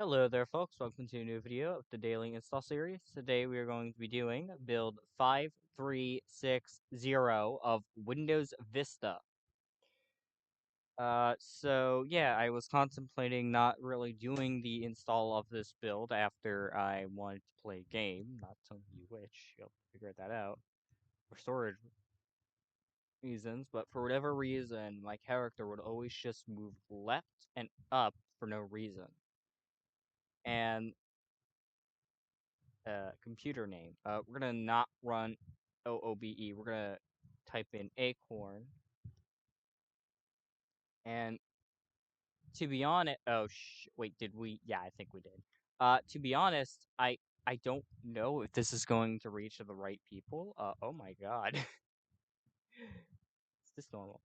Hello there, folks. Welcome to a new video of the Daily Install series. Today we are going to be doing build 5360 of Windows Vista. So I was contemplating not really doing the install of this build after I wanted to play a game, not telling you which. You'll figure that out for storage reasons, but for whatever reason, my character would always just move left and up for no reason. And computer name. We're gonna not run OOBE. We're gonna type in Acorn. And to be honest, wait, did we? Yeah, I think we did. To be honest, I don't know if this is going to reach the right people. Oh my god, is this normal?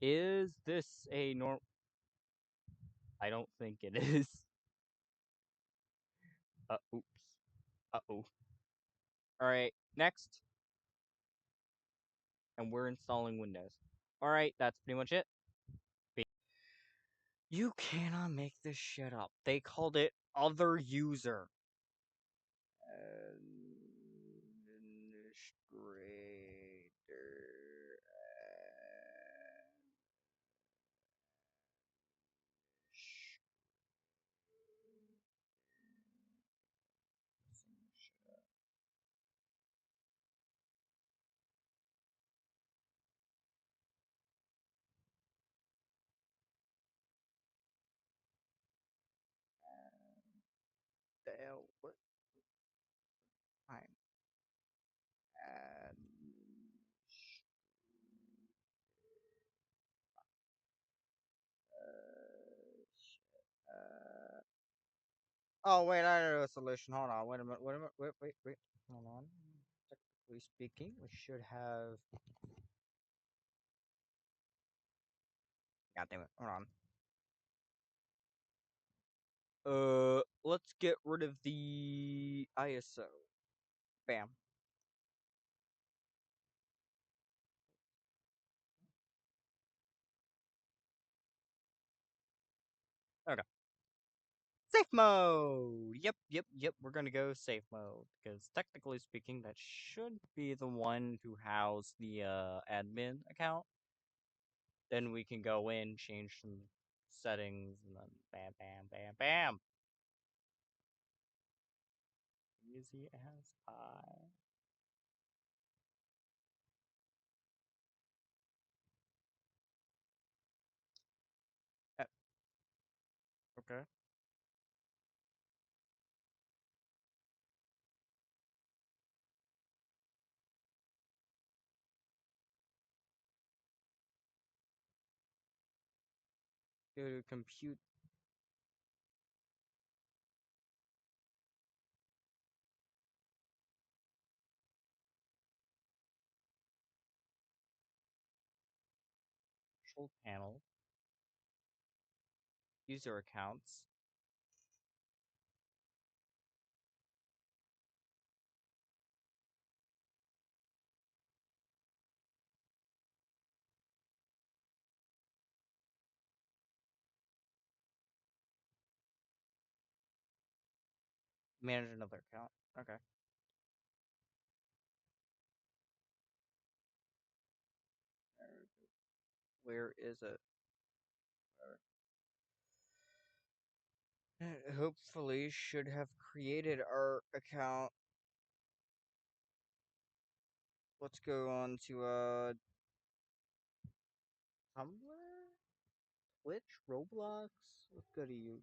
Is this a norm? I don't think it is. Oops. Oh. All right, next, and we're installing Windows. All right, that's pretty much it. You cannot make this shit up. They called it other user. Administrator. The hell? What? Time. Oh wait, I know a solution. Hold on. Wait a minute. Wait a minute. Wait. Hold on. Technically speaking, we should have. God damn it. Hold on. Let's get rid of the ISO. Bam. Okay. Safe mode. Yep. We're gonna go safe mode because technically speaking, that should be the one to house the admin account. Then we can go in, change some settings, and then bam. Easy as pie. Uh, okay. Go to compute control panel, user accounts, manage another account. Okay. Where is it? Hopefully should have created our account. Let's go on to Tumblr, Twitch, Roblox. Let's go to you.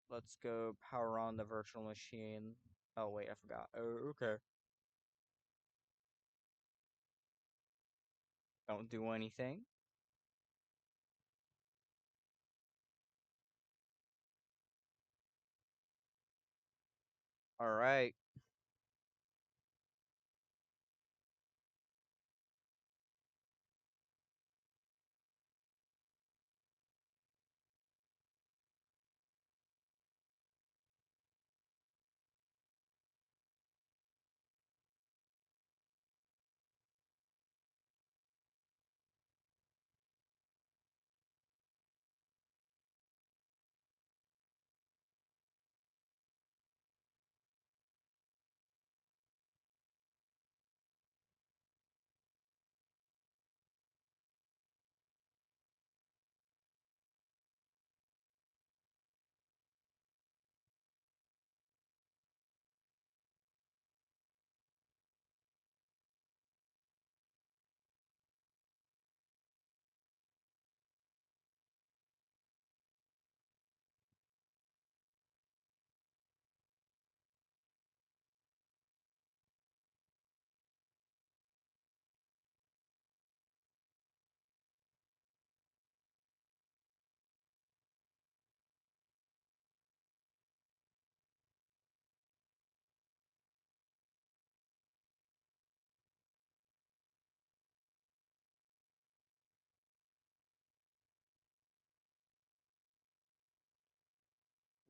Let's go power on the virtual machine. Oh wait, I forgot. Oh, okay. Don't do anything. All right.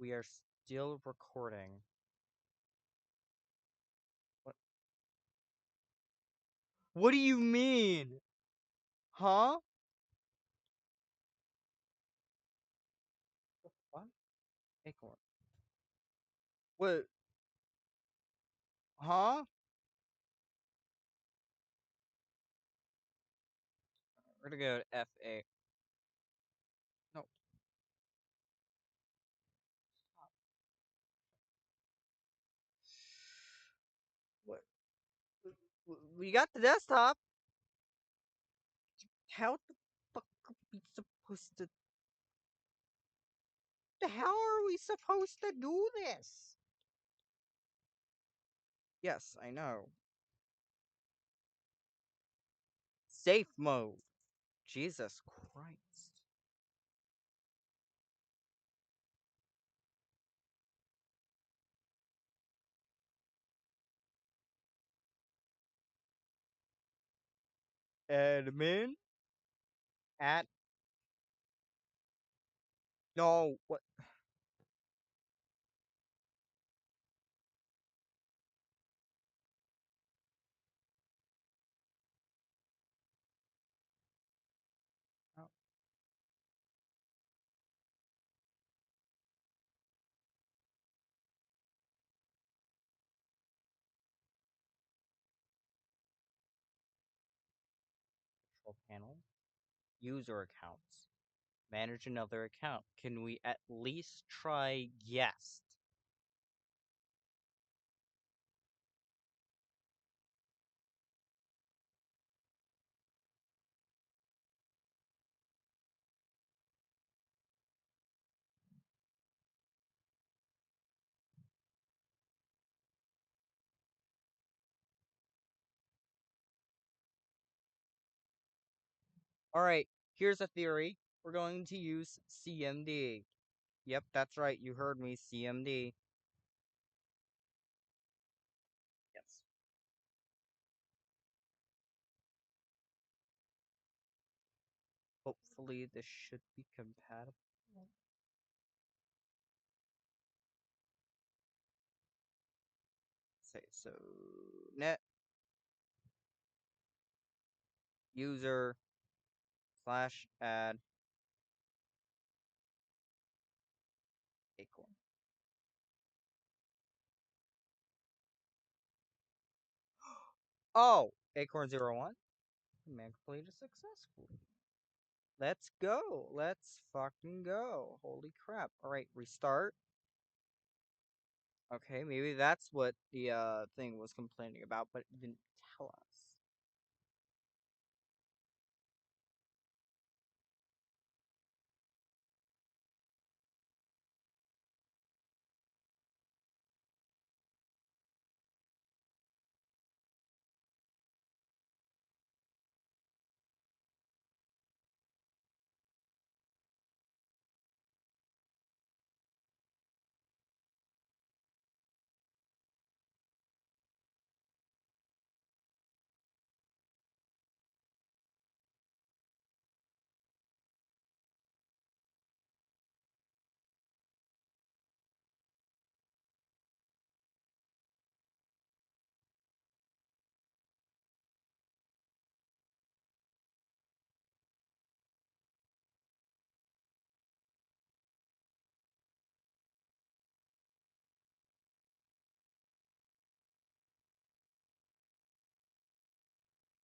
We are still recording. What? What do you mean? Huh? What? Acorn. What? Huh? We're gonna go to F8. No. What? We got the desktop. How the fuck are we supposed to? The hell are we supposed to do this? Yes, I know. Safe mode. Jesus Christ. Admin at no what? Oh, control panel. User accounts. Manage another account. Can we at least try guest? All right, here's a theory. We're going to use CMD. Yep, that's right. You heard me. CMD. Yes. Hopefully, this should be compatible. Say so. Net user slash add acorn. Oh, acorn 01. Command completed successfully. Let's go. Let's fucking go. Holy crap. All right, restart. Okay, maybe that's what the thing was complaining about, but it didn't tell us.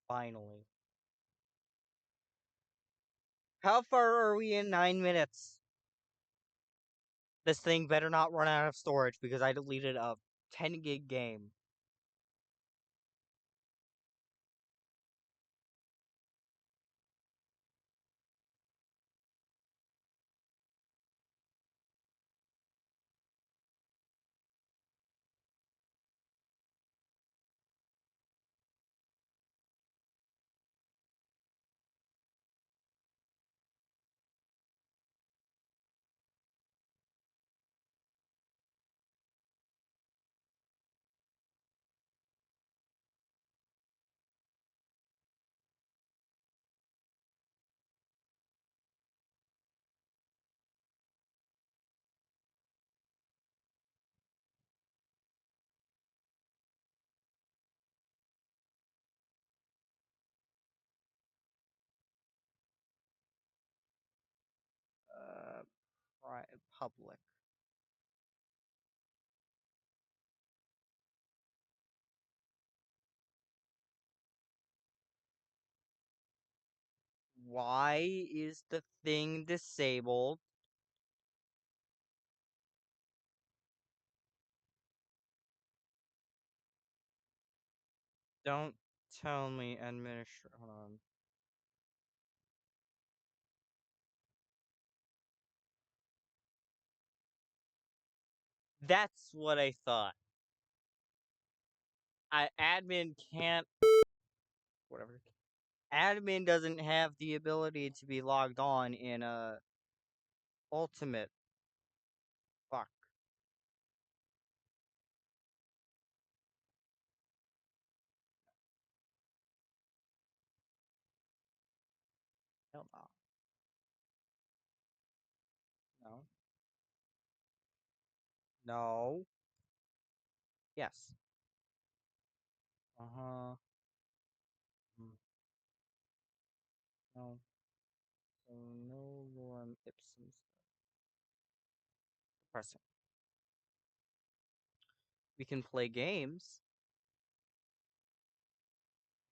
Finally. How far are we in 9 minutes? This thing better not run out of storage because I deleted a 10 gig game. public. Why is the thing disabled? Don't tell me administrator. Hold on. That's what I thought. Admin can't. Whatever. Admin doesn't have the ability to be logged on in a ultimate. Fuck. Hell no. No. No. Yes. Uh huh. Mm, no. So no lorem ipsum. Depressing. We can play games,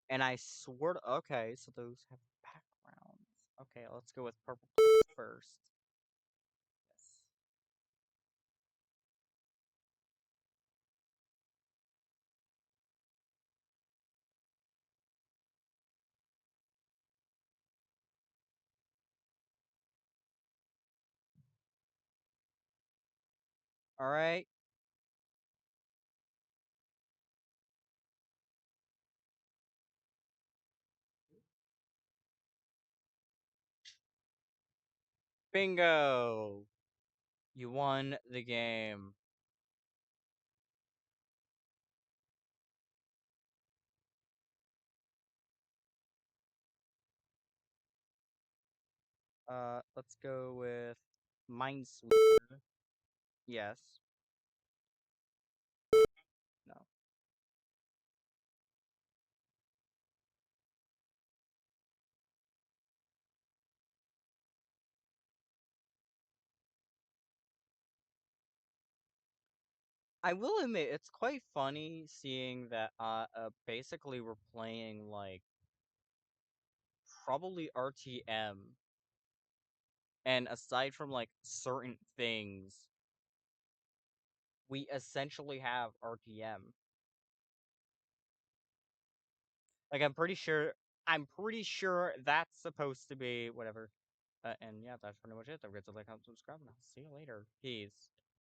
and I swear. Okay, so those have backgrounds. Okay, let's go with purple first. Yes. All right. Bingo. You won the game. Let's go with Minesweeper. Yes. No. I will admit it's quite funny seeing that basically we're playing like probably RTM, and aside from like certain things, we essentially have RTM. Like I'm pretty sure that's supposed to be whatever. And yeah, that's pretty much it. Don't forget to like, comment, subscribe, and I'll see you later. Peace.